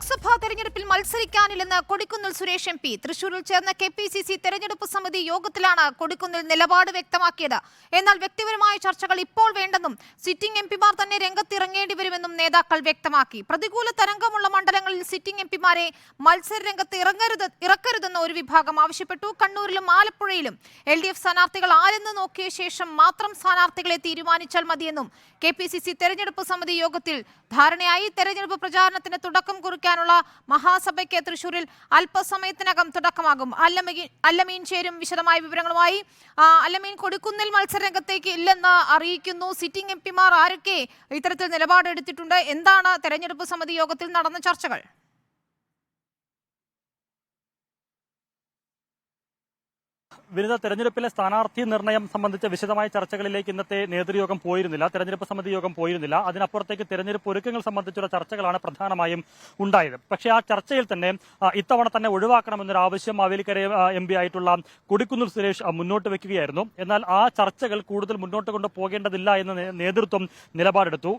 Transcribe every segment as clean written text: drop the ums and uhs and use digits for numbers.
ലോക്സഭാ തെരഞ്ഞെടുപ്പിൽ മത്സരിക്കാനില്ലെന്ന് Kodikunnil Suresh M P. തൃശൂരിൽ ചേർന്ന KPCC തെരഞ്ഞെടുപ്പ് സമിതി യോഗത്തിലാണ് കൊടിക്കുന്നിൽ നിലപാട് വ്യക്തമാക്കിയത്. എന്നാൽ വ്യക്തിപരമായ ചർച്ചകൾ ഇപ്പോൾ വേണ്ടെന്നും സിറ്റിംഗ് എംപിമാർ തന്നെ രംഗത്തിറങ്ങേണ്ടി വരുമെന്നും നേതാക്കൾ വ്യക്തമാക്കി. പ്രതികൂല തരംഗമുള്ള മണ്ഡലങ്ങളിൽ സിറ്റിംഗ് എംപിമാരെ മത്സര രംഗത്ത് ഇറക്കരുതെന്ന് ഒരു വിഭാഗം ആവശ്യപ്പെട്ടു. കണ്ണൂരിലും ആലപ്പുഴയിലും LDF സ്ഥാനാർത്ഥികൾ ആരെന്ന് നോക്കിയ ശേഷം മാത്രം സ്ഥാനാർത്ഥികളെ തീരുമാനിച്ചാൽ മതിയെന്നും KPCC തെരഞ്ഞെടുപ്പ് സമിതി യോഗത്തിൽ ധാരണയായി. തെരഞ്ഞെടുപ്പ് പ്രചാരണത്തിന് തുടക്കം കുറിക്കാനുള്ള മഹാസഭയ്ക്ക് തൃശൂരിൽ അല്പസമയത്തിനകം തുടക്കമാകും. അല്ലമീൻ ചേരും വിശദമായ വിവരങ്ങളുമായി. അല്ലമീൻ, കൊടിക്കുന്നിൽ മത്സരരംഗത്തേക്ക് ഇല്ലെന്ന് അറിയിക്കുന്നു. സിറ്റിംഗ് എംപിമാർ ആരൊക്കെ ഇത്തരത്തിൽ നിലപാടെടുത്തിട്ടുണ്ട്? എന്താണ് തെരഞ്ഞെടുപ്പ് സമിതി യോഗത്തിൽ നടന്ന ചർച്ചകൾ? വിവിധ തെരഞ്ഞെടുപ്പിലെ സ്ഥാനാർത്ഥി നിർണയം സംബന്ധിച്ച വിശദമായ ചർച്ചകളിലേക്ക് ഇന്നത്തെ നേതൃയോഗം പോയിരുന്നില്ല, തെരഞ്ഞെടുപ്പ് സമിതി യോഗം പോയിരുന്നില്ല. അതിനപ്പുറത്തേക്ക് തെരഞ്ഞെടുപ്പ് ഒരുക്കങ്ങൾ സംബന്ധിച്ചുള്ള ചർച്ചകളാണ് പ്രധാനമായും ഉണ്ടായത്. പക്ഷേ ആ ചർച്ചയിൽ തന്നെ ഇത്തവണ തന്നെ ഒഴിവാക്കണമെന്നൊരു ആവശ്യം മാവേലിക്കര MP ആയിട്ടുള്ള കൊടിക്കുന്നിൽ സുരേഷ് മുന്നോട്ട് വെക്കുകയായിരുന്നു. എന്നാൽ ആ ചർച്ചകൾ കൂടുതൽ മുന്നോട്ട് കൊണ്ടുപോകേണ്ടതില്ല എന്ന് നേതൃത്വം നിലപാടെടുത്തു.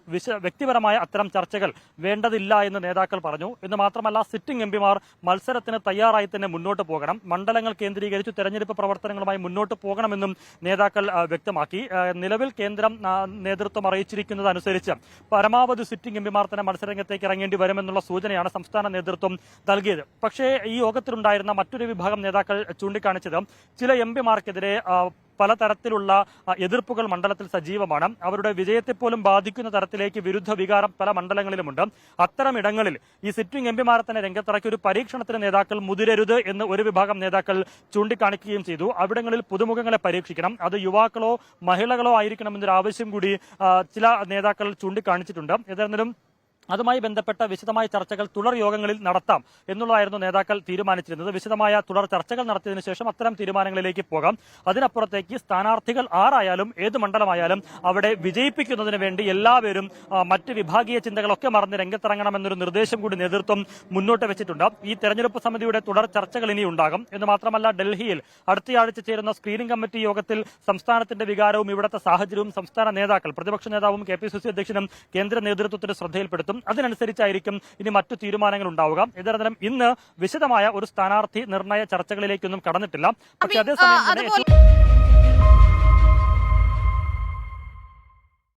വ്യക്തിപരമായ അത്തരം ചർച്ചകൾ വേണ്ടതില്ല എന്ന് നേതാക്കൾ പറഞ്ഞു. എന്ന് മാത്രമല്ല, സിറ്റിംഗ് എംപിമാർ മത്സരത്തിന് തയ്യാറായി തന്നെ മുന്നോട്ട് പോകണം, മണ്ഡലങ്ങൾ കേന്ദ്രീകരിച്ച് തെരഞ്ഞെടുപ്പ് പ്രവർത്തനങ്ങളുമായി മുന്നോട്ട് പോകണമെന്നും നേതാക്കൾ വ്യക്തമാക്കി. നിലവിൽ കേന്ദ്രം നേതൃത്വം അറിയിച്ചിരിക്കുന്നതനുസരിച്ച് പരമാവധി സിറ്റിംഗ് എംപിമാർ തന്നെ മത്സരരംഗത്തേക്ക് ഇറങ്ങേണ്ടി വരുമെന്നുള്ള സൂചനയാണ് സംസ്ഥാന നേതൃത്വം നൽകിയത്. പക്ഷേ ഈ യോഗത്തിലുണ്ടായിരുന്ന മറ്റൊരു വിഭാഗം നേതാക്കൾ ചൂണ്ടിക്കാണിച്ചത് ചില എംപിമാർക്കെതിരെ പലതരത്തിലുള്ള എതിർപ്പുകൾ മണ്ഡലത്തിൽ സജീവമാണ്. അവരുടെ വിജയത്തെ പോലും ബാധിക്കുന്ന തരത്തിലേക്ക് വിരുദ്ധ വികാരം പല മണ്ഡലങ്ങളിലുമുണ്ട്. അത്തരം ഇടങ്ങളിൽ ഈ സിറ്റിംഗ് എംപിമാരെ തന്നെ രംഗത്തിറക്കി ഒരു പരീക്ഷണത്തിന് നേതാക്കൾ മുതിരരുത് എന്ന് ഒരു വിഭാഗം നേതാക്കൾ ചൂണ്ടിക്കാണിക്കുകയും ചെയ്തു. അവിടങ്ങളിൽ പുതുമുഖങ്ങളെ പരീക്ഷിക്കണം, അത് യുവാക്കളോ മഹിളകളോ ആയിരിക്കണമെന്നൊരു ആവശ്യം കൂടി ചില നേതാക്കൾ ചൂണ്ടിക്കാണിച്ചിട്ടുണ്ട്. ഏതായിരുന്നാലും അതുമായി ബന്ധപ്പെട്ട വിശദമായ ചർച്ചകൾ തുടർ യോഗങ്ങളിൽ നടത്താം എന്നുള്ളതായിരുന്നു നേതാക്കൾ തീരുമാനിച്ചിരുന്നത്. വിശദമായ തുടർ ചർച്ചകൾ നടത്തിയതിനു ശേഷം അത്തരം തീരുമാനങ്ങളിലേക്ക് പോകാം. അതിനപ്പുറത്തേക്ക് സ്ഥാനാർത്ഥികൾ ആരായാലും ഏത് മണ്ഡലമായാലും അവിടെ വിജയിപ്പിക്കുന്നതിന് വേണ്ടി എല്ലാവരും മറ്റ് വിഭാഗീയ ചിന്തകളൊക്കെ മറന്ന് രംഗത്തിറങ്ങണമെന്നൊരു നിർദ്ദേശം കൂടി നേതൃത്വം മുന്നോട്ട് വെച്ചിട്ടുണ്ട്. ഈ തെരഞ്ഞെടുപ്പ് സമിതിയുടെ തുടർ ചർച്ചകൾ ഇനി ഉണ്ടാകും. എന്ന് മാത്രമല്ല, ഡൽഹിയിൽ അടുത്തയാഴ്ച ചേരുന്ന സ്ക്രീനിംഗ് കമ്മിറ്റി യോഗത്തിൽ സംസ്ഥാനത്തിന്റെ വികാരവും ഇവിടുത്തെ സാഹചര്യവും സംസ്ഥാന നേതാക്കൾ, പ്രതിപക്ഷ നേതാവും KPCC അധ്യക്ഷനും കേന്ദ്ര നേതൃത്വത്തിന്റെ ശ്രദ്ധയിൽപ്പെടുത്തും. അതിനനുസരിച്ചായിരിക്കും ഇനി മറ്റു തീരുമാനങ്ങൾ ഉണ്ടാവുക. ഏതായാലും ഇന്ന് വിശദമായ ഒരു സ്ഥാനാർത്ഥി നിർണയ ചർച്ചകളിലേക്കൊന്നും കടന്നിട്ടില്ല. പക്ഷേ അതേസമയം